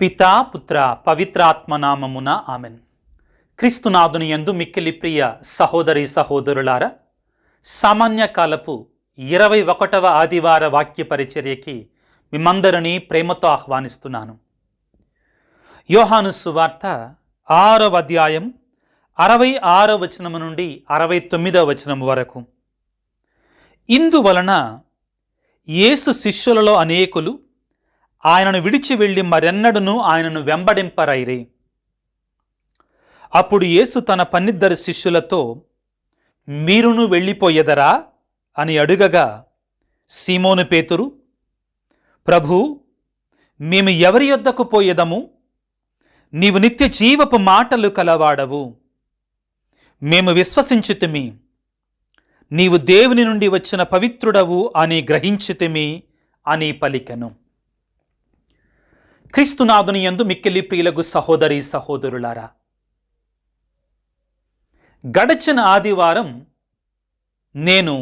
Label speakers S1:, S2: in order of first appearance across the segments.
S1: పితా పుత్ర పవిత్రాత్మ నామమున ఆమెన్. క్రీస్తునాథుని యందు మిక్కిలి ప్రియ సహోదరి సహోదరులారా, సామాన్య కాలపు 21వ ఆదివార వాక్య పరిచర్యకి మిమ్మందరినీ ప్రేమతో ఆహ్వానిస్తున్నాను. యోహాను సువార్త 6వ అధ్యాయం 66వ వచనము నుండి 69వ వచనము వరకు. ఇందువలన యేసు శిష్యులలో అనేకులు ఆయనను విడిచి వెళ్ళి మరెన్నడూను ఆయనను వెంబడింపరైరి. అప్పుడు యేసు తన 12 శిష్యులతో, మీరును వెళ్ళిపోయేదరా అని అడుగగా, సీమోను పేతురు, ప్రభూ, మేము ఎవరి యొద్దకు పోయేదము? నీవు నిత్య జీవపు మాటలు కలవాడవు. మేము విశ్వసించితిమి, నీవు దేవుని నుండి వచ్చిన పవిత్రుడవు అని గ్రహించితిమి అని పలికెను. క్రీస్తునాథుని యందు మిక్కిలి ప్రియులకు సహోదరి సహోదరులారా, గడచిన ఆదివారం నేను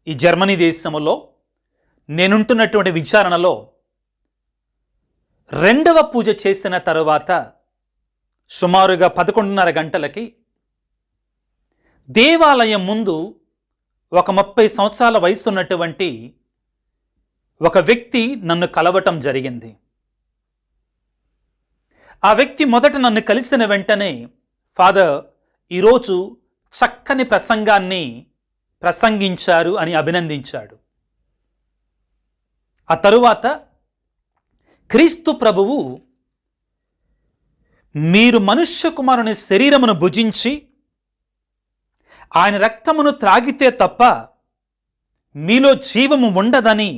S1: ఈ జర్మనీ దేశంలో నేనుంటున్నటువంటి విచారణలో 2వ పూజ చేసిన తరువాత సుమారుగా 11:30 గంటలకి దేవాలయం ముందు ఒక 30 సంవత్సరాల వయసున్నటువంటి ఒక వ్యక్తి నన్ను కలవటం జరిగింది. ఆ వ్యక్తి మొదట నన్ను కలిసిన వెంటనే, ఫాదర్, ఈరోజు చక్కని ప్రసంగాన్ని ప్రసంగించారు అని అభినందించాడు. ఆ తరువాత, క్రీస్తు ప్రభువు మీరు మనుష్య కుమారుని శరీరమును భుజించి ఆయన రక్తమును త్రాగితే తప్ప మీలో జీవము ఉండదని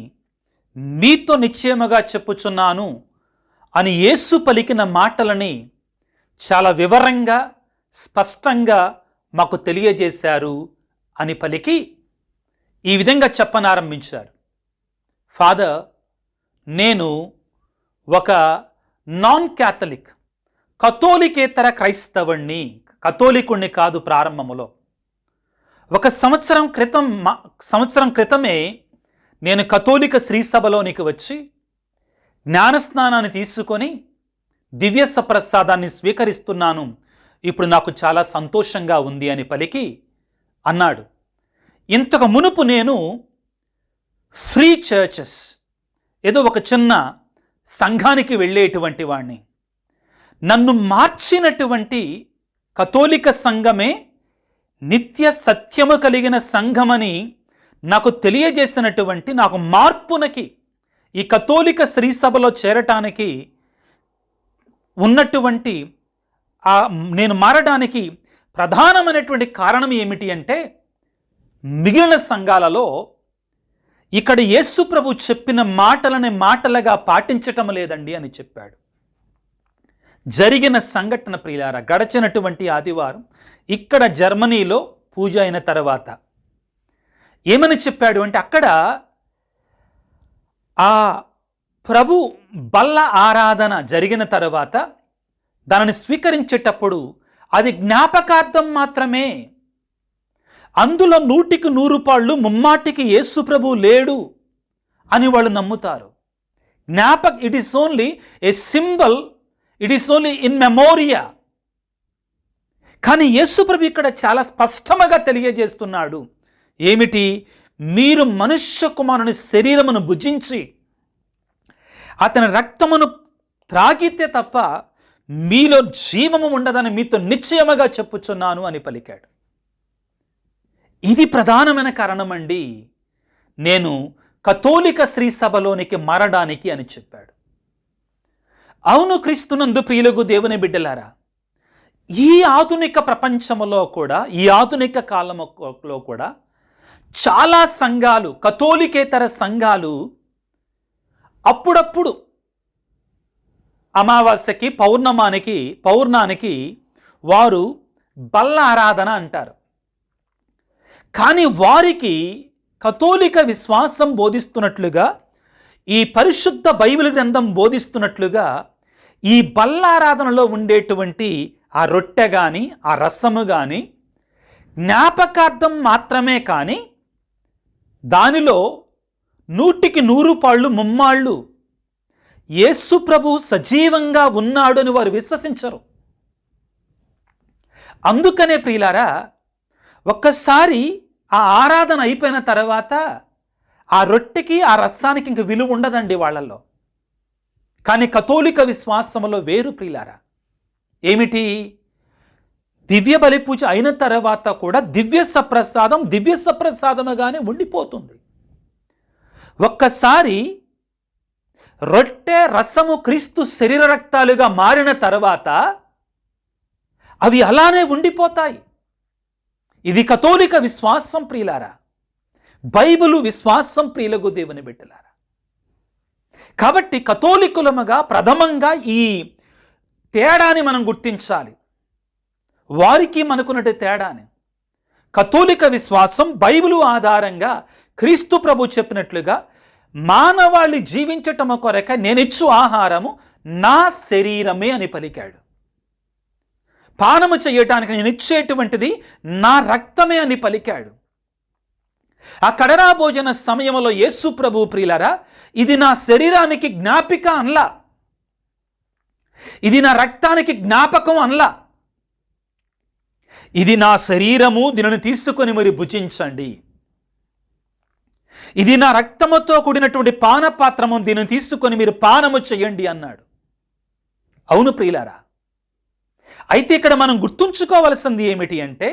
S1: మీతో నిశ్చయముగా చెప్పుచున్నాను అని యేసు పలికిన మాటలని చాలా వివరంగా స్పష్టంగా మాకు తెలియజేశారు అని పలికి ఈ విధంగా చెప్పనారంభించారు. ఫాదర్, నేను ఒక నాన్ క్యాథలిక్, కథోలికేతర క్రైస్తవుణ్ణి, కథోలికుణ్ణి కాదు. ప్రారంభములో ఒక సంవత్సరం క్రితమే నేను కథోలిక శ్రీసభలోనికి వచ్చి జ్ఞానస్నానాన్ని తీసుకొని దివ్య సప్రసాదాన్ని స్వీకరిస్తున్నాను. ఇప్పుడు నాకు చాలా సంతోషంగా ఉంది అని పలికి అన్నాడు. ఇంతకు మునుపు నేను ఫ్రీ చర్చెస్, ఏదో ఒక చిన్న సంఘానికి వెళ్ళేటువంటి వాణ్ణి. నన్ను మార్చినటువంటి కథోలిక సంఘమే నిత్య సత్యము కలిగిన సంఘమని నాకు తెలియజేసినటువంటి, నాకు మార్పునకి, ఈ కథోలిక స్త్రీ సభలో చేరటానికి ఉన్నటువంటి నేను మారడానికి ప్రధానమైనటువంటి కారణం ఏమిటి అంటే, మిగిలిన సంఘాలలో ఇక్కడ యేసు ప్రభు చెప్పిన మాటలని మాటలుగా పాటించటం లేదండి అని చెప్పాడు. జరిగిన సంఘటన ప్రియులారా, గడచినటువంటి ఆదివారం ఇక్కడ జర్మనీలో పూజ అయిన తర్వాత ఏమని చెప్పాడు అంటే, అక్కడ ఆ ప్రభు బల్ల ఆరాధన జరిగిన తర్వాత దానిని స్వీకరించేటప్పుడు అది జ్ఞాపకార్థం మాత్రమే. అందులో 100కి 100 పాళ్ళు ముమ్మాటికి యేసు ప్రభు లేడు అని వాళ్ళు నమ్ముతారు. It is only a symbol, it is only in memoria. కానీ యేసు ప్రభు ఇక్కడ చాలా స్పష్టంగా తెలియజేస్తున్నాడు. ఏమిటి? మీరు మనుష్య కుమారుని శరీరమును భుజించి అతని రక్తమును త్రాగితే తప్ప మీలో జీవము ఉండదని మీతో నిశ్చయముగా చెప్పుచున్నాను అని పలికాడు. ఇది ప్రధానమైన కారణమండి నేను కథోలిక స్త్రీ సభలోనికి మారడానికి అని చెప్పాడు. అవును క్రీస్తునందు ప్రియులకు దేవుని బిడ్డలారా, ఈ ఆధునిక ప్రపంచములో కూడా, ఈ ఆధునిక కాలంలో కూడా చాలా సంఘాలు, కథోలికేతర సంఘాలు అప్పుడప్పుడు అమావాస్యకి పౌర్ణానికి వారు బల్ల ఆరాధన అంటారు. కానీ వారికి కథోలిక విశ్వాసం బోధిస్తున్నట్లుగా, ఈ పరిశుద్ధ బైబిల్ గ్రంథం బోధిస్తున్నట్లుగా ఈ బల్ల ఆరాధనలో ఉండేటువంటి ఆ రొట్టె కానీ ఆ రసము కానీ జ్ఞాపకార్థం మాత్రమే, కానీ దానిలో 100కి 100 పాళ్ళు ముమ్మాళ్ళు యేసు ప్రభు సజీవంగా ఉన్నాడు అని వారు విశ్వసించరు. అందుకనే ప్రియులారా, ఒక్కసారి ఆ ఆరాధన అయిపోయిన తర్వాత ఆ రొట్టెకి ఆ రసానికి ఇంక విలువ ఉండదండి వాళ్ళల్లో. కానీ కథోలిక విశ్వాసములో వేరు ప్రియులారా. ఏమిటి? దివ్య బలి పూజ అయిన తర్వాత కూడా దివ్య సప్రసాదముగానే ఉండిపోతుంది. ఒక్కసారి రొట్టె రసము క్రీస్తు శరీర రక్తాలుగా మారిన తర్వాత అవి అలానే ఉండిపోతాయి. ఇది కథోలిక విశ్వాసం ప్రియులారా, బైబిలు విశ్వాసం ప్రియులకు దేవుని బిడ్డలారా. కాబట్టి కథోలికులముగా ప్రథమంగా ఈ తేడాని మనం గుర్తించాలి. వారికి మనకున్నట్టు తేడాని. కథోలిక విశ్వాసం బైబిలు ఆధారంగా క్రీస్తు ప్రభు చెప్పినట్లుగా మానవాళి జీవించటము కొరక నేనిచ్చు ఆహారము నా శరీరమే అని పలికాడు. పానము చేయటానికి నేను ఇచ్చేటువంటిది నా రక్తమే అని పలికాడు. ఆ కడరా భోజన సమయంలో యేసు ప్రభు ప్రియులారా, ఇది నా శరీరానికి జ్ఞాపిక అనలా, ఇది నా రక్తానికి జ్ఞాపకం అనలా, ఇది నా శరీరము, దీనిని తీసుకొని మరి భుజించండి, ఇది నా రక్తముతో కూడినటువంటి పానపాత్రము, దీనిని తీసుకొని మీరు పానము చేయండి అన్నాడు. అవును ప్రియులారా, అయితే ఇక్కడ మనం గుర్తుంచుకోవలసింది ఏమిటి అంటే,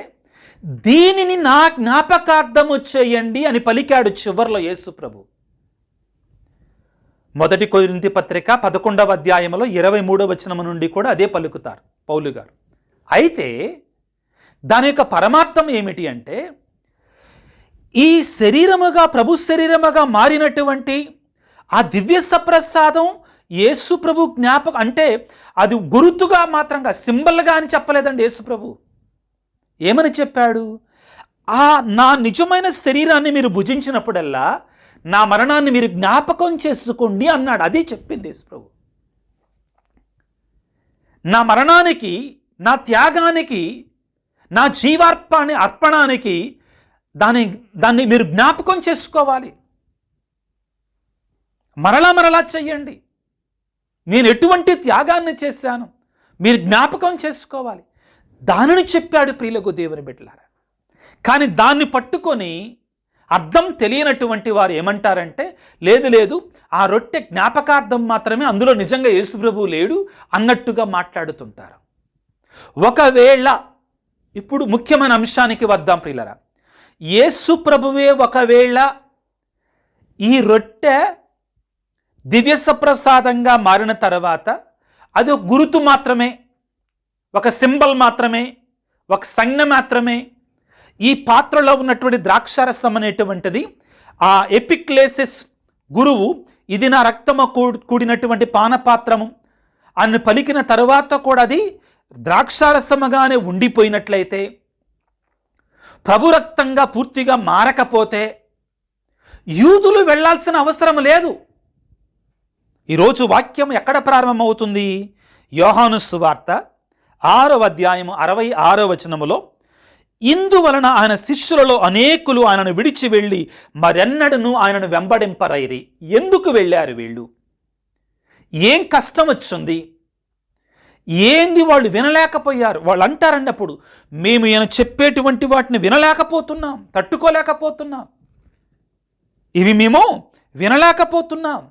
S1: దీనిని నా జ్ఞాపకార్థము చేయండి అని పలికాడు చివర్లో యేసు ప్రభు. 1 కొరింథీ పత్రిక 11వ అధ్యాయంలో 23వ వచనం నుండి కూడా అదే పలుకుతారు పౌలు గారు. అయితే దాని యొక్క పరమార్థం ఏమిటి అంటే, ఈ శరీరముగా ప్రభు శరీరముగా మారినటువంటి ఆ దివ్య సప్రసాదం యేసు ప్రభు జ్ఞాపకం అంటే అది గుర్తుగా మాత్రంగా సింబల్గా అని చెప్పలేదండి యేసు ప్రభు. ఏమని చెప్పాడు? నా నిజమైన శరీరాన్ని మీరు భుజించినప్పుడల్లా నా మరణాన్ని మీరు జ్ఞాపకం చేసుకోండి అన్నాడు. అది చెప్పింది యేసు ప్రభు. నా మరణానికి, నా త్యాగానికి, నా అర్పణానికి దాన్ని మీరు జ్ఞాపకం చేసుకోవాలి. మరలా చెయ్యండి. నేను ఎటువంటి త్యాగాన్ని చేశాను మీరు జ్ఞాపకం చేసుకోవాలి. దానిని చెప్పాడు ప్రియులకు దేవుని బిడ్డలారా. కానీ దాన్ని పట్టుకొని అర్థం తెలియనటువంటి వారు ఏమంటారంటే, లేదు ఆ రొట్టె జ్ఞాపకార్థం మాత్రమే, అందులో నిజంగా యేసు ప్రభువు లేడు అన్నట్టుగా మాట్లాడుతుంటారు. ఒకవేళ ఇప్పుడు ముఖ్యమైన అంశానికి వద్దాం ప్రియులారా. యేసు ప్రభువే ఒకవేళ ఈ రొట్టె దివ్య సప్రసాదంగా మారిన తర్వాత అది ఒక గుర్తు మాత్రమే, ఒక సింబల్ మాత్రమే, ఒక సంజ్ఞ మాత్రమే. ఈ పాత్రలో ఉన్నటువంటి ద్రాక్షారసం అనేటువంటిది ఆ ఎపిక్లేసిస్ గురువు ఇది నా రక్తము కూడినటువంటి పానపాత్రము అని పలికిన తరువాత కూడా అది ద్రాక్షారసముగానే ఉండిపోయినట్లయితే, ప్రభు రక్తంగా పూర్తిగా మారకపోతే యూదులు వెళ్ళాల్సిన అవసరం లేదు. ఈరోజు వాక్యం ఎక్కడ ప్రారంభమవుతుంది? యోహాను సువార్త 6వ అధ్యాయము 66వ వచనములో, ఇందువలన ఆయన శిష్యులలో అనేకులు ఆయనను విడిచి వెళ్ళి మరెన్నడను ఆయనను వెంబడింపరైరి. ఎందుకు వెళ్ళారు వీళ్ళు? ఏం కష్టం వచ్చింది? ఏంది వాళ్ళు వినలేకపోయారు? వాళ్ళు అంటారండి అప్పుడు, మేము ఈయన చెప్పేటువంటి వాటిని వినలేకపోతున్నాం, తట్టుకోలేకపోతున్నాం, ఇవి మేము వినలేకపోతున్నాం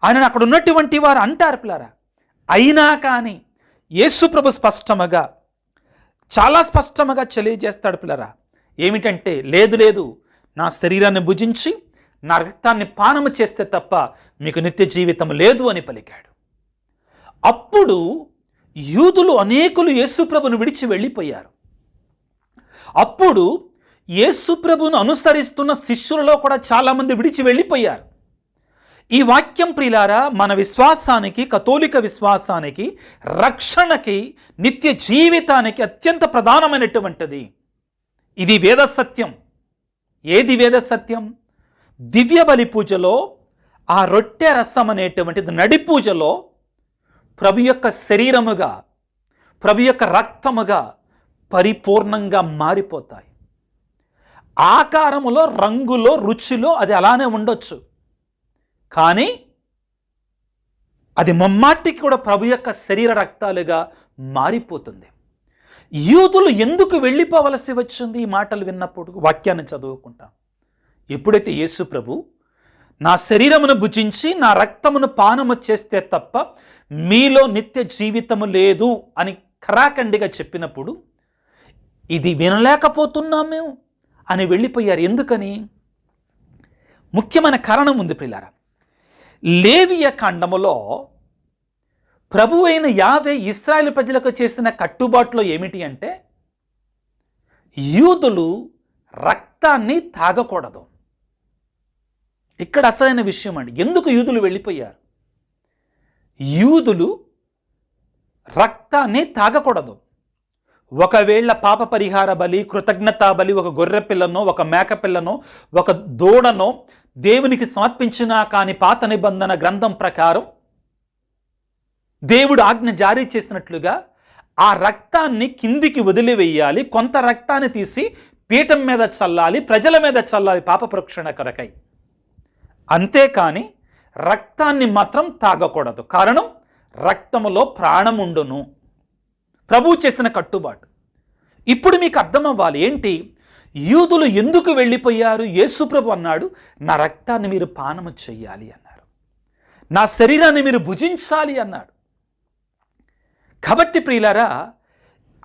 S1: ఆయన అక్కడ ఉన్నటువంటి వారు అంటారు పిల్లరా. అయినా కానీ యేసు ప్రభు స్పష్టముగా, చాలా స్పష్టముగా తెలియజేస్తాడు పిల్లరా. ఏమిటంటే, లేదు నా శరీరాన్ని భుజించి నా రక్తాన్ని పానము చేస్తే తప్ప మీకు నిత్య జీవితం లేదు అని పలికాడు. అప్పుడు యూదులు అనేకులు యేసు ప్రభును విడిచి వెళ్ళిపోయారు. అప్పుడు యేసు ప్రభును అనుసరిస్తున్న శిష్యులలో కూడా చాలామంది విడిచి వెళ్ళిపోయారు. ఈ వాక్యం ప్రియులారా మన విశ్వాసానికి, కథోలిక విశ్వాసానికి, రక్షణకి, నిత్య జీవితానికి అత్యంత ప్రధానమైనటువంటిది. ఇది వేద సత్యం. ఏది వేద సత్యం? దివ్య బలి పూజలో ఆ రొట్టె రసం అనేటువంటిది నడి పూజలో ప్రభు యొక్క శరీరముగా, ప్రభు యొక్క రక్తముగా పరిపూర్ణంగా మారిపోతాయి. ఆకారములో, రంగులో, రుచిలో అది అలానే ఉండొచ్చు. కానీ అది ముమ్మాటికి కూడా ప్రభు యొక్క శరీర రక్తాలుగా మారిపోతుంది. యూదులు ఎందుకు వెళ్ళిపోవలసి వచ్చింది? ఈ మాటలు విన్నప్పుడు వాక్యాన్ని చదువుకుంటాం. ఎప్పుడైతే యేసు ప్రభు నా శరీరమును భుజించి నా రక్తమును పానము చేస్తే తప్ప మీలో నిత్య జీవితము లేదు అని ఖరాఖండిగా చెప్పినప్పుడు ఇది వినలేకపోతున్నాం మేము అని వెళ్ళిపోయారు. ఎందుకని? ముఖ్యమైన కారణం ఉంది ప్రియులారా. లేవియ కాండములో ప్రభు అయిన యావే ఇశ్రాయేలు ప్రజలకు చేసిన కట్టుబాటులో ఏమిటి అంటే యూదులు రక్తాన్ని తాగకూడదు. ఇక్కడ అసలైన విషయం అండి. ఎందుకు యూదులు వెళ్ళిపోయారు? యూదులు రక్తాన్ని తాగకూడదు. ఒకవేళ పాప పరిహార బలి, కృతజ్ఞతా బలి, ఒక గొర్రె పిల్లనో ఒక మేక పిల్లనో ఒక దూడనో దేవునికి సమర్పించినా కానీ పాత నిబంధన గ్రంథం ప్రకారం దేవుడు ఆజ్ఞ జారీ చేసినట్లుగా ఆ రక్తాన్ని కిందికి వదిలివేయాలి. కొంత రక్తాన్ని తీసి పీఠం మీద చల్లాలి, ప్రజల మీద చల్లాలి పాప ప్రోక్షణ కొరకై. అంతేకాని రక్తాన్ని మాత్రం తాగకూడదు. కారణం రక్తములో ప్రాణముండును. ప్రభు చేసిన కట్టుబాటు. ఇప్పుడు మీకు అర్థం అవ్వాలి ఏంటి? యూదులు ఎందుకు వెళ్ళిపోయారు? యేసు ప్రభు అన్నాడు, నా రక్తాన్ని మీరు పానము చెయ్యాలి అన్నాడు, నా శరీరాన్ని మీరు భుజించాలి అన్నాడు. కాబట్టి ప్రియులారా,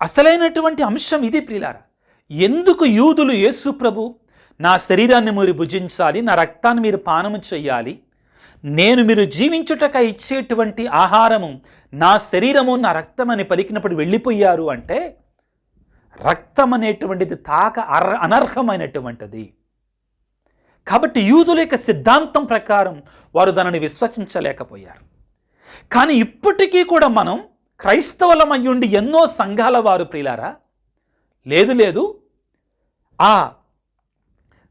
S1: అసలైనటువంటి అంశం ఇది ప్రియులారా. ఎందుకు యూదులు యేసు ప్రభు నా శరీరాన్ని మీరు భుజించాలి, నా రక్తాన్ని మీరు పానము చెయ్యాలి, నేను మీరు జీవించుటకై ఇచ్చేటువంటి ఆహారము నా శరీరము నా రక్తం అని పలికినప్పుడు వెళ్ళిపోయారు అంటే రక్తం అనేటువంటిది అనర్హమైనటువంటిది. కాబట్టి యూదుల యొక్క సిద్ధాంతం ప్రకారం వారు దానిని విశ్వసించలేకపోయారు. కానీ ఇప్పటికీ కూడా మనం క్రైస్తవులమయ్యుండి ఎన్నో సంఘాల వారు ప్రియులారా, లేదు ఆ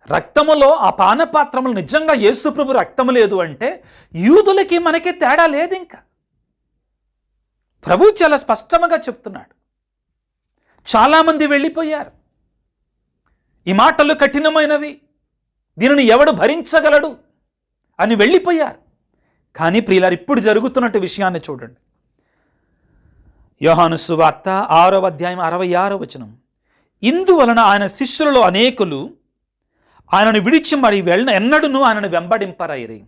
S1: రక్తములో ఆ పానపాత్రములు నిజంగా యేసు ప్రభు రక్తము లేదు అంటే యూదులకి మనకి తేడా లేదు. ఇంకా ప్రభు చాలా స్పష్టంగా చెప్తున్నాడు. చాలామంది వెళ్ళిపోయారు. ఈ మాటలు కఠినమైనవి, దీనిని ఎవడు భరించగలడు అని వెళ్ళిపోయారు. కానీ ప్రియులారు, ఇప్పుడు జరుగుతున్నట్టు విషయాన్ని చూడండి. యోహాను సువార్త 6వ అధ్యాయం 66వ వచనం. ఇందువలన ఆయన శిష్యులలో అనేకులు ఆయనను విడిచి మరి ఎన్నడూను ఆయనను వెంబడింపరైరి.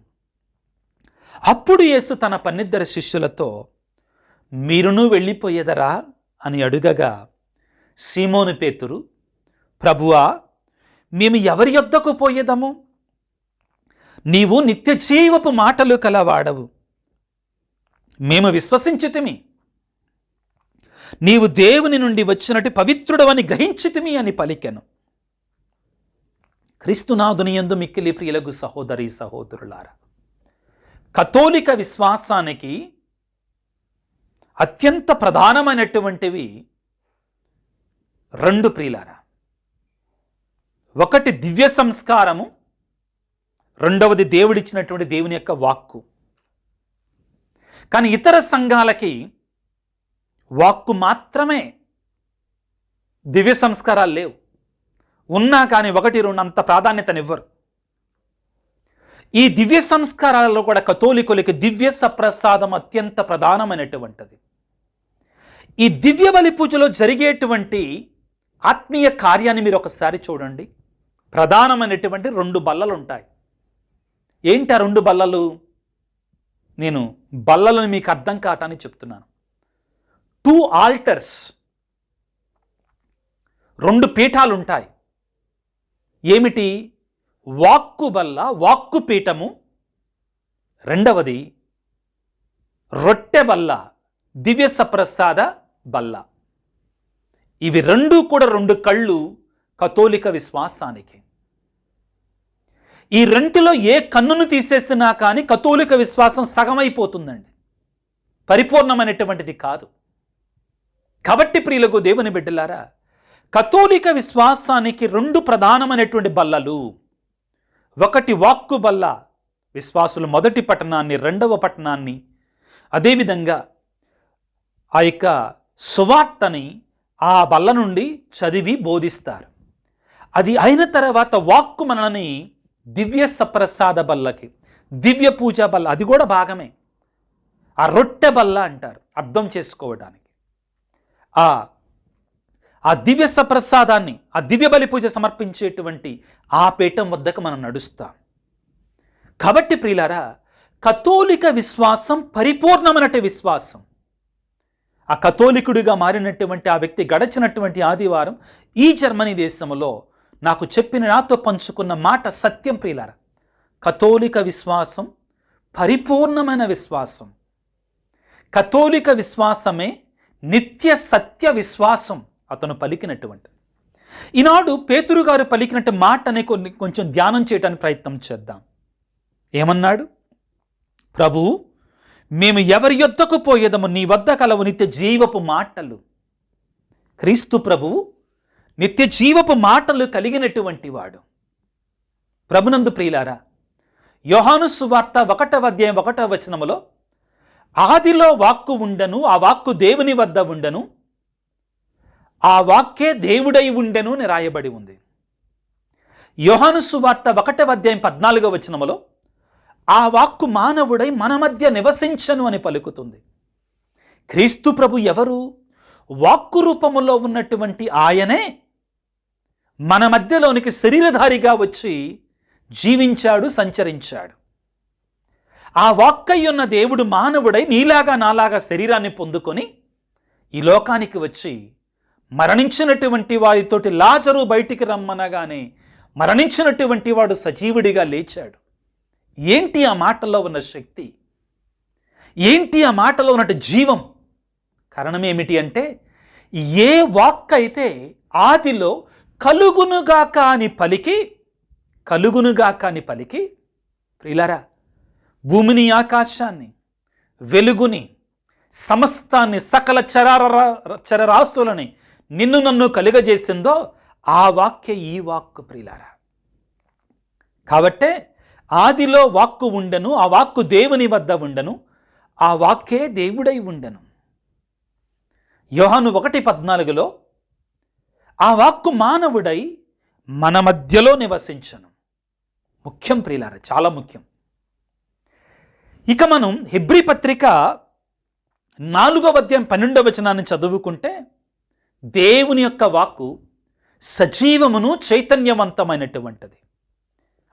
S1: అప్పుడు యేసు తన 12 శిష్యులతో, మీరును వెళ్ళిపోయేదరా అని అడుగగా, సీమోను పేతురు, ప్రభువా, మేము ఎవరి యొద్దకు పోయేదము? నీవు నిత్య జీవపు మాటలు కలవాడవు, మేము విశ్వసించితిమి. నీవు దేవుని నుండి వచ్చినట్టు పవిత్రుడవని గ్రహించితిమి అని పలికెను. క్రీస్తునాథుని యందు మిక్కిలి ప్రియులకు సహోదరి సహోదరులారా, కథోలిక విశ్వాసానికి అత్యంత ప్రధానమైనటువంటివి 2 ప్రియులారా. ఒకటి దివ్య సంస్కారము, రెండవది దేవుడిచ్చినటువంటి దేవుని యొక్క వాక్కు. కానీ ఇతర సంఘాలకి వాక్కు మాత్రమే, దివ్య సంస్కారాలు లేవు. ఉన్నా కానీ 1, 2 అంత ప్రాధాన్యతనివ్వరు. ఈ దివ్య సంస్కారాలలో కూడా కథోలికులకి దివ్య సప్రసాదం అత్యంత ప్రధానమైనటువంటిది. ఈ దివ్య బలి పూజలో జరిగేటువంటి ఆత్మీయ కార్యాన్ని మీరు ఒకసారి చూడండి. ప్రధానమైనటువంటి 2 బల్లలు ఉంటాయి. ఏంటి ఆ 2 బల్లలు? నేను బల్లలను మీకు అర్థం కావటానికి చెప్తున్నాను. 2 ఆల్టర్స్, 2 పీఠాలు ఉంటాయి. ఏమిటి? వాక్కు బల్ల, వాక్కు పీఠము. రెండవది రొట్టె బల్ల, దివ్య సప్రసాద బల్ల. ఇవి 2 కూడా 2 కళ్ళు కథోలిక విశ్వాసానికి. ఈ 2లో ఏ కన్నును తీసేసినా కానీ కథోలిక విశ్వాసం సగమైపోతుందండి, పరిపూర్ణమైనటువంటిది కాదు. కాబట్టి ప్రియులకు దేవుని బిడ్డలారా, కథోలిక విశ్వాసానికి 2 ప్రధానమైనటువంటి బల్లలు. ఒకటి వాక్కు బల్ల, విశ్వాసులు మొదటి పట్టణాన్ని, 2వ పట్టణాన్ని, అదేవిధంగా ఆ యొక్క సువార్తని ఆ బల్ల నుండి చదివి బోధిస్తారు. అది అయిన తర్వాత వాక్కు మనల్ని దివ్య సప్రసాద బల్లకి, దివ్య పూజా బల్ల, అది కూడా భాగమే. ఆ రొట్టె బల్ల అంటారు అర్థం చేసుకోవడానికి. ఆ దివ్య సప్రసాదాన్ని, ఆ దివ్య బలి పూజ సమర్పించేటువంటి ఆ పీఠం వద్దకు మనం నడుస్తాం. కాబట్టి ప్రియులారా, కథోలిక విశ్వాసం పరిపూర్ణమైనటువంటి విశ్వాసం. ఆ కథోలికుడిగా మారినటువంటి ఆ వ్యక్తి గడచినటువంటి ఆదివారం ఈ జర్మనీ దేశంలో నాకు నాతో పంచుకున్న మాట సత్యం ప్రియులారా. కథోలిక విశ్వాసం పరిపూర్ణమైన విశ్వాసం. కథోలిక విశ్వాసమే నిత్య సత్య విశ్వాసం అతను పలికినటువంటి. ఈనాడు పేతురు గారు పలికినట్టు మాటని కొంచెం ధ్యానం చేయడానికి ప్రయత్నం చేద్దాం. ఏమన్నాడు? ప్రభు, మేము ఎవరి యొద్దకు పోయేదము, నీ వద్ద కలవు నిత్య జీవపు మాటలు. క్రీస్తు ప్రభువు నిత్య జీవపు మాటలు కలిగినటువంటి వాడు. ప్రభునందు ప్రియులారా, యోహాను సువార్త 1వ అధ్యాయం 1వ వచనములో ఆదిలో వాక్కు ఉండెను, ఆ వాక్కు దేవుని వద్ద ఉండెను, ఆ వాక్కే దేవుడై ఉండెను అని రాయబడి ఉంది. యోహాను సువార్త 1వ అధ్యాయం 14వ వచనములో ఆ వాక్కు మానవుడై మన మధ్య నివసించను అని పలుకుతుంది. క్రీస్తు ప్రభు ఎవరు? వాక్కు రూపములో ఉన్నటువంటి ఆయనే మన మధ్యలోనికి శరీరధారిగా వచ్చి జీవించాడు, సంచరించాడు. ఆ వాక్కయ్యున్న దేవుడు మానవుడై నీలాగా నాలాగా శరీరాన్ని పొందుకొని ఈ లోకానికి వచ్చి మరణించినటువంటి వారితోటి లాజరు బయటికి రమ్మనగానే మరణించినటువంటి వాడు సజీవుడిగా లేచాడు. ఏంటి ఆ మాటలో ఉన్న శక్తి? ఏంటి ఆ మాటలో ఉన్నట్టు జీవం? కారణం ఏమిటి అంటే, ఏ వాక్ అయితే ఆదిలో కలుగునుగాక అని పలికి ప్రియులారా, భూమిని, ఆకాశాన్ని, వెలుగుని, సమస్తాన్ని, సకల చరరాస్తులని నిన్ను నన్ను కలుగజేసిందో ఆ వాక్య ఈ వాక్కు ప్రియులారా. కాబట్టే ఆదిలో వాక్కు ఉండెను, ఆ వాక్కు దేవుని వద్ద ఉండెను, ఆ వాక్కే దేవుడై ఉండెను. యోహాను 1:14లో ఆ వాక్కు మానవుడై మన మధ్యలో నివసించను. ముఖ్యం ప్రియులారా, చాలా ముఖ్యం. ఇక మనం హెబ్రీ పత్రిక 4వ అధ్యాయం 12వ వచనాన్ని చదువుకుంటే, దేవుని యొక్క వాక్కు సజీవమును చైతన్యవంతమైనటువంటిది,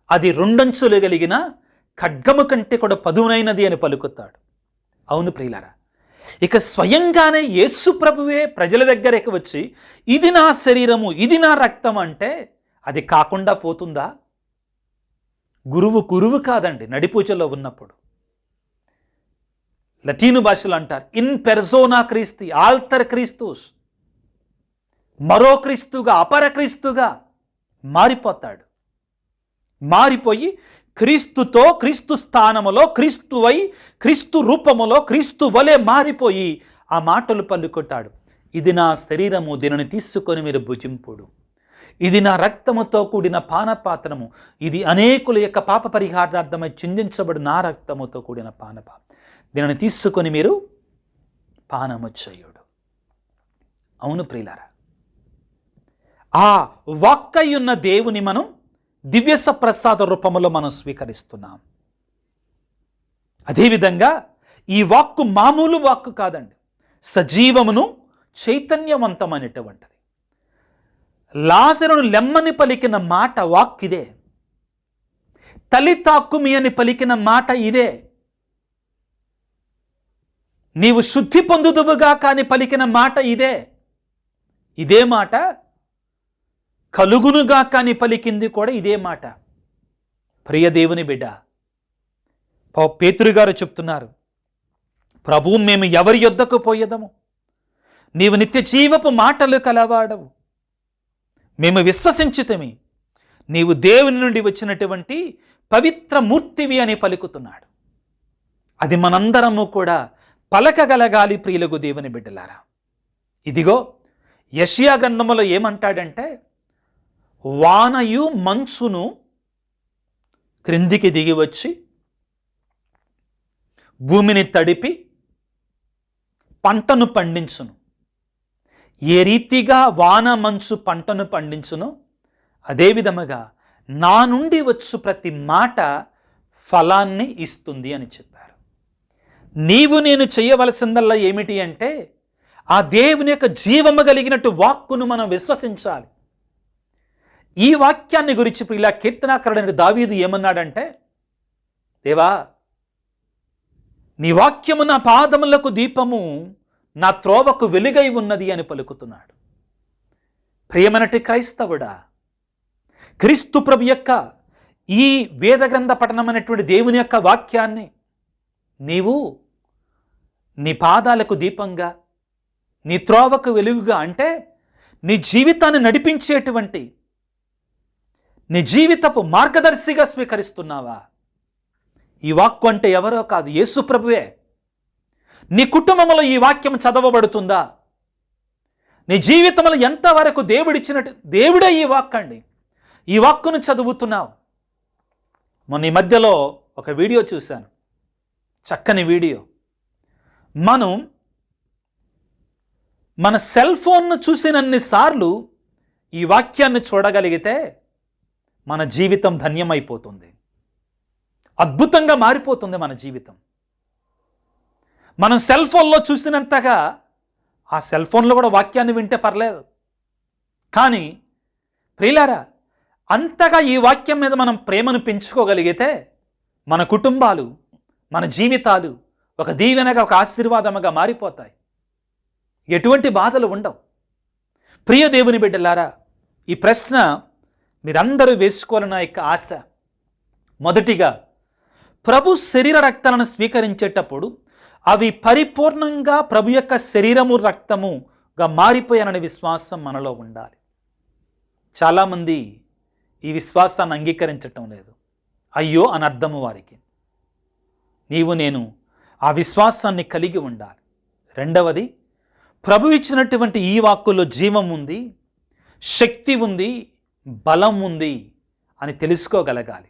S1: అది 2 అంచులు కలిగిన ఖడ్గము కంటే కూడా పదునైనది అని పలుకుతాడు. అవును ప్రియులారా, ఇక స్వయంగానే యేసు ప్రభువే ప్రజల దగ్గరికి వచ్చి ఇది నా శరీరము, ఇది నా రక్తం అంటే అది కాకుండా పోతుందా? గురువు కాదండి. నడిపూజలో ఉన్నప్పుడు లతీను భాషలో అంటారు, ఇన్ పెర్సోనా క్రీస్తి ఆల్టర్ క్రీస్తూస్, మరో క్రీస్తుగా, అపర క్రీస్తుగా మారిపోతాడు. మారిపోయి క్రీస్తుతో, క్రీస్తు స్థానములో, క్రీస్తువై, క్రీస్తు రూపములో, క్రీస్తు వలె మారిపోయి ఆ మాటలు పలుకుతాడు. ఇది నా శరీరము, దీనిని తీసుకొని మీరు భుజింపుడు. ఇది నా రక్తముతో కూడిన పానపాత్రము, ఇది అనేకుల యొక్క పాప పరిహారార్థమై చిందించబడి నా రక్తముతో కూడిన పానపాత్ర, దీనిని తీసుకొని మీరు పానము చేయుడు. అవును ప్రియులారా, ఆ వాక్కయ్యున్న దేవుని మనం దివ్య సప్రసాద రూపంలో మనం స్వీకరిస్తున్నాం. అదేవిధంగా ఈ వాక్కు మామూలు వాక్కు కాదండి, సజీవమును చైతన్యవంతమైనటువంటిది. లాజరును లెమ్మని పలికిన మాట వాక్కిదే. తలితాక్కుమి అని పలికిన మాట ఇదే. నీవు శుద్ధి పొందుదువుగా కాని పలికిన మాట ఇదే. ఇదే మాట కలుగునుగా కాని పలికింది కూడా ఇదే మాట. ప్రియ దేవుని బిడ్డ, పేతురు గారు చెప్తున్నారు, ప్రభు, మేము ఎవరి యొద్దకు పోయేదము, నీవు నిత్య జీవపు మాటలు కలవాడవు, మేము విశ్వసించితమి, నీవు దేవుని నుండి వచ్చినటువంటి పవిత్ర మూర్తివి అని పలుకుతున్నాడు. అది మనందరము కూడా పలకగలగాలి ప్రియులకు దేవుని బిడ్డలారా. ఇదిగో యెషయా గ్రంథములో ఏమంటాడంటే, వానయు మంచును క్రిందికి దిగి వచ్చి భూమిని తడిపి పంటను పండించును. ఏ రీతిగా వాన మంచు పంటను పండించును, అదే విధముగా నా నుండి వచ్చు ప్రతి మాట ఫలాన్ని ఇస్తుంది అని చెప్పారు. నీవు నేను చేయవలసిందల్లా ఏమిటి అంటే ఆ దేవుని యొక్క జీవము కలిగినట్టు వాక్కును మనం విశ్వసించాలి. ఈ వాక్యాన్ని గురించి ఇలా కీర్తనాకారుడైన దావీదు ఏమన్నాడంటే, దేవా నీ వాక్యము నా పాదములకు దీపము, నా త్రోవకు వెలుగై ఉన్నది అని పలుకుతున్నాడు. ప్రియమైనటి క్రైస్తవుడా, క్రీస్తు ప్రభు యొక్క ఈ వేద గ్రంథ పఠనమైనటువంటి దేవుని యొక్క వాక్యాన్ని నీవు నీ పాదాలకు దీపంగా, నీ త్రోవకు వెలుగుగా, అంటే నీ జీవితాన్ని నడిపించేటువంటి నీ జీవితపు మార్గదర్శిగా స్వీకరిస్తున్నావా? ఈ వాక్కు అంటే ఎవరో కాదు, యేసు ప్రభువే. నీ కుటుంబంలో ఈ వాక్యం చదవబడుతుందా? నీ జీవితంలో ఎంతవరకు దేవుడిచ్చినట్టు, దేవుడే ఈ వాక్కు అండి. ఈ వాక్కును చదువుతున్నావు. మొన్న ఈ మధ్యలో ఒక వీడియో చూశాను, చక్కని వీడియో. మన సెల్ ఫోన్ను చూసినన్నిసార్లు ఈ వాక్యాన్ని చూడగలిగితే మన జీవితం ధన్యమైపోతుంది, అద్భుతంగా మారిపోతుంది మన జీవితం. మనం సెల్ ఫోన్లో చూసినంతగా ఆ సెల్ ఫోన్లో కూడా వాక్యాన్ని వింటే పర్లేదు, కానీ ప్రియులారా, అంతగా ఈ వాక్యం మీద మనం ప్రేమను పెంచుకోగలిగితే మన కుటుంబాలు, మన జీవితాలు ఒక దీవెనగా, ఒక ఆశీర్వాదముగా మారిపోతాయి. ఎటువంటి బాధలు ఉండవు. ప్రియ దేవుని బిడ్డలారా, ఈ ప్రశ్న మీరందరూ వేసుకోవాలన్న యొక్క ఆశ. మొదటిగా, ప్రభు శరీర రక్తాలను స్వీకరించేటప్పుడు అవి పరిపూర్ణంగా ప్రభు యొక్క శరీరము రక్తముగా మారిపోయాననే విశ్వాసం మనలో ఉండాలి. చాలామంది ఈ విశ్వాసాన్ని అంగీకరించటం లేదు. అయ్యో అని అర్థము వారికి. నీవు నేను ఆ విశ్వాసాన్ని కలిగి ఉండాలి. రెండవది, ప్రభు ఇచ్చినటువంటి ఈ వాక్కులో జీవం ఉంది, శక్తి ఉంది, బలం ఉంది అని తెలుసుకోగలగాలి.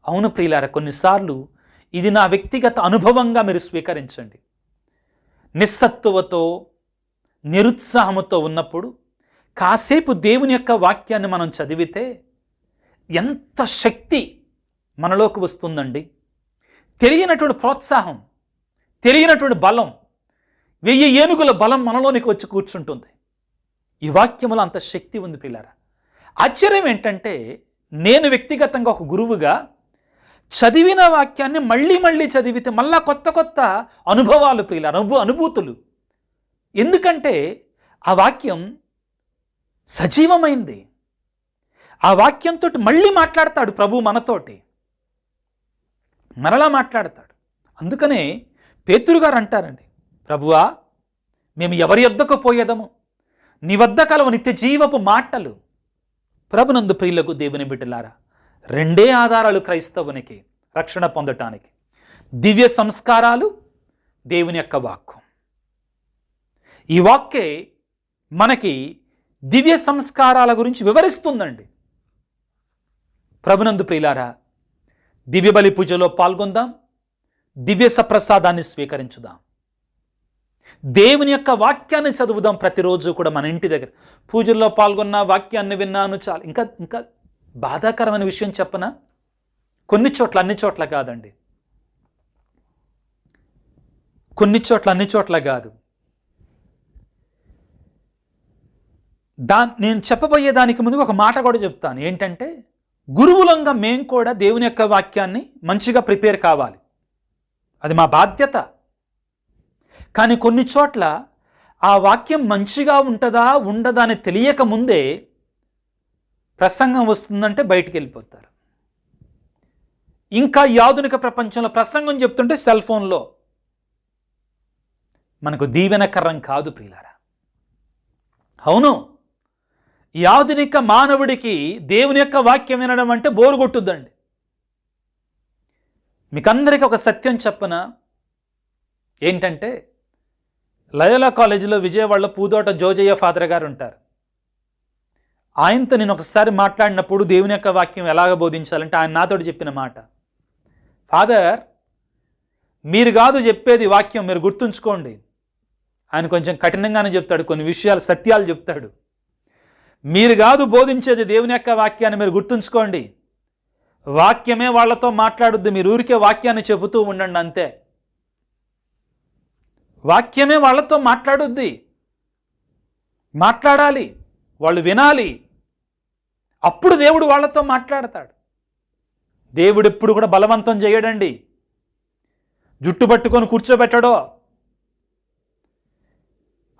S1: అవును ప్రియులారా, కొన్నిసార్లు ఇది నా వ్యక్తిగత అనుభవంగా మీరు స్వీకరించండి. నిస్సత్తువతో, నిరుత్సాహముతో ఉన్నప్పుడు కాసేపు దేవుని యొక్క వాక్యాన్ని మనం చదివితే ఎంత శక్తి మనలోకి వస్తుందండి. తెలియనటువంటి ప్రోత్సాహం, తెలియనటువంటి బలం, 1000 ఏనుగుల బలం మనలోనికి వచ్చి కూర్చుంటుంది. ఈ వాక్యములో అంత శక్తి ఉంది ప్రియులారా. ఆశ్చర్యం ఏంటంటే, నేను వ్యక్తిగతంగా ఒక గురువుగా చదివిన వాక్యాన్ని మళ్ళీ మళ్ళీ చదివితే మళ్ళా కొత్త కొత్త అనుభవాలు ప్రియులారా, అనుభూతులు. ఎందుకంటే ఆ వాక్యం సజీవమైంది. ఆ వాక్యంతో మళ్ళీ మాట్లాడతాడు ప్రభు మనతోటి, మరలా మాట్లాడతాడు. అందుకనే పేతురు గారు అంటారండి, ప్రభువా మేము ఎవరి యొద్దకు పోయేదము, నీ వద్ద కలవు నిత్య జీవపు మాటలు. ప్రభునందు ప్రియులకు దేవుని బిడ్డలారా, 2 ఆధారాలు క్రైస్తవునికి రక్షణ పొందటానికి: దివ్య సంస్కారాలు, దేవుని యొక్క వాక్కు. ఈ వాక్కే మనకి దివ్య సంస్కారాల గురించి వివరిస్తుందండి. ప్రభునందు ప్రియులారా, దివ్య బలి పూజలో పాల్గొందాం, దివ్య సప్రసాదాన్ని స్వీకరించుదాం, దేవుని యొక్క వాక్యాన్ని చదువుదాం. ప్రతిరోజు కూడా మన ఇంటి దగ్గర పూజల్లో పాల్గొన్న, వాక్యాన్ని విన్నాను చాలు. ఇంకా బాధాకరమైన విషయం చెప్పనా? కొన్ని చోట్ల, అన్ని చోట్ల కాదండి, కొన్ని చోట్ల, అన్ని చోట్ల కాదు. నేను చెప్పబోయే దానికి ముందు ఒక మాట కూడా చెప్తాను. ఏంటంటే, గురువులంగా మేము కూడా దేవుని యొక్క వాక్యాన్ని మంచిగా ప్రిపేర్ కావాలి, అది మా బాధ్యత. కానీ కొన్ని చోట్ల ఆ వాక్యం మంచిగా ఉంటుందా ఉండదా అని తెలియక ముందే ప్రసంగం వస్తుందంటే బయటికి వెళ్ళిపోతారు. ఇంకా ఈ ఆధునిక ప్రపంచంలో ప్రసంగం చెప్తుంటే సెల్ ఫోన్లో. మనకు దీవెనకరం కాదు ప్రియులారా. అవును, ఈ ఆధునిక మానవుడికి దేవుని యొక్క వాక్యం వినడం అంటే బోరు కొట్టుద్దండి. మీకందరికీ ఒక సత్యం చెప్పనా? ఏంటంటే, లయోలా కాలేజీలో విజయవాడలో పూదోట జోజయ్య ఫాదర్ గారు ఉంటారు. ఆయనతో నేను ఒకసారి మాట్లాడినప్పుడు దేవుని యొక్క వాక్యం ఎలాగ బోధించాలంటే ఆయన నాతోటి చెప్పిన మాట, ఫాదర్ మీరు కాదు చెప్పేది వాక్యం, మీరు గుర్తుంచుకోండి. ఆయన కొంచెం కఠినంగానే చెప్తాడు, కొన్ని విషయాలు సత్యాలు చెప్తాడు. మీరు కాదు బోధించేది దేవుని యొక్క వాక్యాన్ని, మీరు గుర్తుంచుకోండి. వాక్యమే వాళ్ళతో మాట్లాడుద్ది, మీరు ఊరికే వాక్యాన్ని చెబుతూ ఉండండి అంతే. వాక్యమే వాళ్ళతో మాట్లాడుద్ది. మాట్లాడాలి, వాళ్ళు వినాలి. అప్పుడు దేవుడు వాళ్ళతో మాట్లాడతాడు. దేవుడు ఎప్పుడు కూడా బలవంతం చేయడండి, జుట్టు పట్టుకొని కూర్చోబెట్టడో.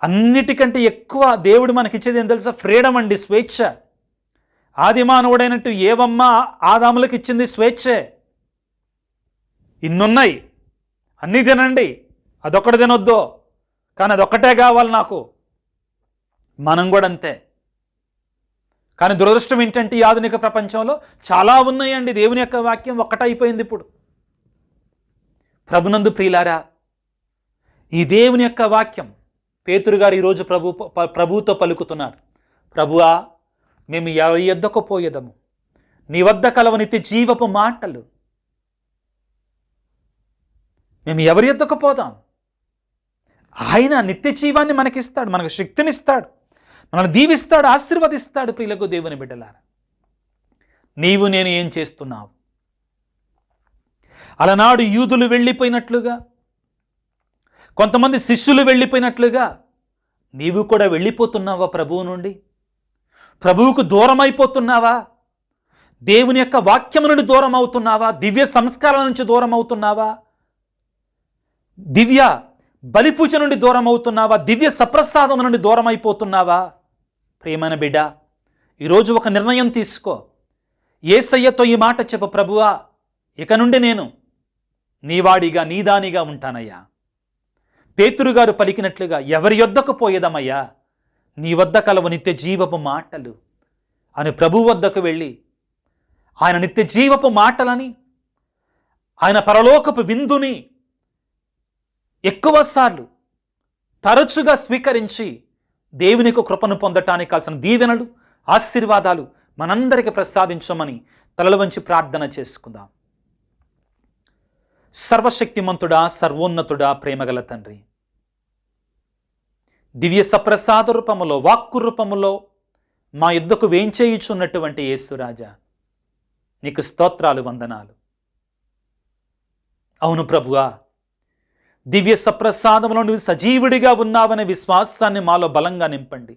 S1: అన్నిటికంటే ఎక్కువ దేవుడు మనకిచ్చేది ఏం తెలుసా? ఫ్రీడమ్ అండి, స్వేచ్ఛ. ఆది మానవుడైనట్టు ఏవమ్మ ఆదాములకు ఇచ్చింది స్వేచ్ఛే. ఇన్నున్నాయి, అన్నీ తినండి, అదొక్కటి తినొద్దు, కానీ అదొక్కటే కావాలి నాకు. మనం కూడా అంతే. కానీ దురదృష్టం ఏంటంటే ఈ ఆధునిక ప్రపంచంలో చాలా ఉన్నాయండి. దేవుని యొక్క వాక్యం ఒక్కటైపోయింది ఇప్పుడు. ప్రభునందు ప్రియులారా, ఈ దేవుని యొక్క వాక్యం పేతురు గారు ఈరోజు ప్రభువుతో పలుకుతున్నారు. ప్రభువా, మేము ఎవరి యొద్దకు పోయేదము, నీ వద్ద కలవ నిత్య జీవపు మాటలు. మేము ఎవరి యొద్దకు పోదాం? ఆయన నిత్య జీవాన్ని మనకిస్తాడు, మనకు శక్తినిస్తాడు, మనల్ని దీవిస్తాడు, ఆశీర్వదిస్తాడు. ప్రియులకు దేవుని బిడ్డలారా, నీవు నేను ఏం చేస్తున్నావు? అలనాడు యూదులు వెళ్ళిపోయినట్లుగా, కొంతమంది శిష్యులు వెళ్ళిపోయినట్లుగా నీవు కూడా వెళ్ళిపోతున్నావా ప్రభువు నుండి? ప్రభువుకు దూరం అయిపోతున్నావా? దేవుని యొక్క వాక్యము నుండి దూరం అవుతున్నావా? దివ్య సంస్కారాల నుంచి దూరం అవుతున్నావా? దివ్య బలిపూజ నుండి దూరం అవుతున్నావా? దివ్య సప్రసాదం నుండి దూరం అయిపోతున్నావా? ప్రియమైన బిడ్డ, ఈరోజు ఒక నిర్ణయం తీసుకో. యేసయ్యతో ఈ మాట చెప్పు, ప్రభువా, ఇక నుండి నేను నీవాడిగా నీదానిగా ఉంటానయ్యా. పేతురు గారు పలికినట్లుగా ఎవరి యొద్దకు పోయేదమయ్యా? నీ వద్ద కలవ నిత్య జీవపు మాటలు అని ప్రభు వద్దకు వెళ్ళి ఆయన నిత్య జీవపు మాటలని, ఆయన పరలోకపు విందుని ఎక్కువసార్లు తరచుగా స్వీకరించి దేవునికి కృపను పొందటానికి కావాల్సిన దీవెనలు, ఆశీర్వాదాలు మనందరికీ ప్రసాదించమని తలలు వంచి ప్రార్థన చేసుకుందాం. సర్వశక్తిమంతుడా, సర్వోన్నతుడా, ప్రేమగల తండ్రి, దివ్య సప్రసాద రూపములో, వాక్కు రూపములో మా యుద్ధకు వేంచేయుచున్నటువంటి యేసురాజా, నీకు స్తోత్రాలు, వందనాలు. అవును ప్రభువా, దివ్య సప్రసాదంలో నువ్వు సజీవుడిగా ఉన్నావనే విశ్వాసాన్ని మాలో బలంగా నింపండి.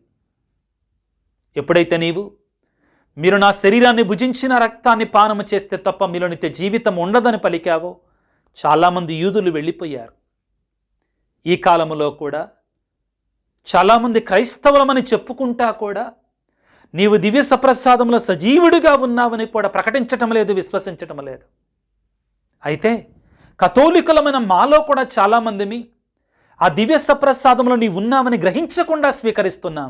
S1: ఎప్పుడైతే మీరు నా శరీరాన్ని భుజించిన రక్తాన్ని పానము చేస్తే తప్ప మీలో నిత్య జీవితం ఉండదని పలికావో, చాలామంది యూదులు వెళ్ళిపోయారు. ఈ కాలంలో కూడా చాలామంది క్రైస్తవులమని చెప్పుకుంటా కూడా నీవు దివ్య సప్రసాదంలో సజీవుడిగా ఉన్నావని కూడా ప్రకటించటం లేదు, విశ్వసించటం లేదు. అయితే కథోలికులమైన మాలో కూడా చాలామంది ఆ దివ్య సప్రసాదంలో నీవు ఉన్నావని గ్రహించకుండా స్వీకరిస్తున్నాం,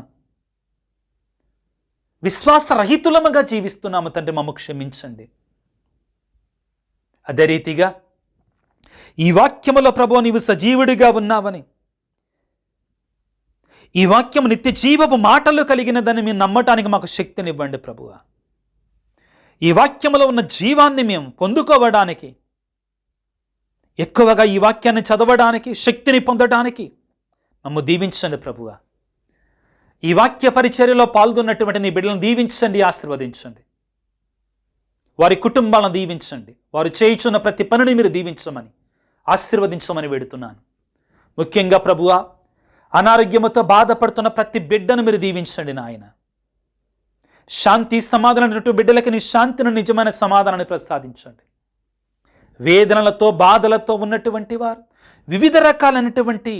S1: విశ్వాసరహితులముగా జీవిస్తున్నాము. తండ్రి, మమ్ము క్షమించండి. అదే రీతిగా ఈ వాక్యములో ప్రభువా నీవు సజీవుడిగా ఉన్నావని, ఈ వాక్యం నిత్య జీవపు మాటలు కలిగినదని మేము నమ్మటానికి మాకు శక్తినివ్వండి ప్రభువా. ఈ వాక్యములో ఉన్న జీవాన్ని మేము పొందుకోవడానికి, ఎక్కువగా ఈ వాక్యాన్ని చదవడానికి, శక్తిని పొందడానికి మమ్ము దీవించండి ప్రభువా. ఈ వాక్య పరిచర్యలో పాల్గొన్నటువంటి నీ బిడ్డలను దీవించండి, ఆశీర్వదించండి. వారి కుటుంబాలను దీవించండి. వారు చేయుచున్న ప్రతి పనిని మీరు దీవించమని, ఆశీర్వదించమని వేడుతున్నాను. ముఖ్యంగా ప్రభువా, అనారోగ్యముతో బాధపడుతున్న ప్రతి బిడ్డను మీరు దీవించండి నాయన. శాంతి సమాధానం బిడ్డలకి నీ శాంతిని, నిజమైన సమాధానాన్ని ప్రసాదించండి. వేదనలతో బాధలతో ఉన్నటువంటి వారు, వివిధ రకాలైనటువంటి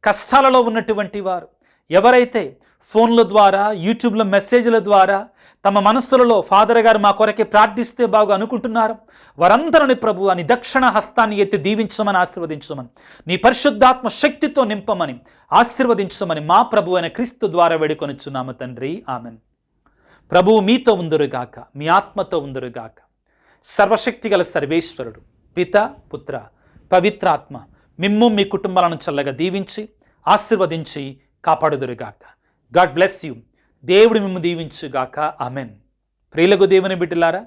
S1: కష్టాలలో ఉన్నటువంటి వారు, ఎవరైతే ఫోన్ల ద్వారా, యూట్యూబ్లో మెసేజ్ల ద్వారా తమ మనస్సులలో ఫాదర్ గారు మా కొరకే ప్రార్థిస్తే బాగా అనుకుంటున్నారు, వారందరిని ప్రభువా నీ దక్షిణ హస్తాన్ని ఎత్తి దీవించమని, ఆశీర్వదించమని, నీ పరిశుద్ధాత్మ శక్తితో నింపమని, ఆశీర్వదించమని మా ప్రభు అయిన క్రీస్తు ద్వారా వేడుకొనుచున్నాము తండ్రి, ఆమెన్. ప్రభువు మీతో ఉందురుగాక, మీ ఆత్మతో ఉందురుగాక. సర్వశక్తి గల సర్వేశ్వరుడు పిత, పుత్ర, పవిత్రాత్మ మిమ్ము మీ కుటుంబాలను చల్లగా దీవించి ఆశీర్వదించి కాపాడుదురుగాక. God bless you. దేవుడు మిమ్ము దీవించుగాక. ఆమెన్. ప్రియులకు దేవుని బిడ్డలారా,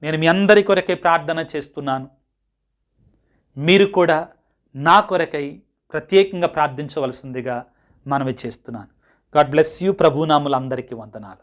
S1: నేను మీ అందరి కొరకై ప్రార్థన చేస్తున్నాను. మీరు కూడా నా కొరకై ప్రత్యేకంగా ప్రార్థించవలసిందిగా మనవి చేస్తున్నాను. God bless you. ప్రభునాములు అందరికీ వందనాలు.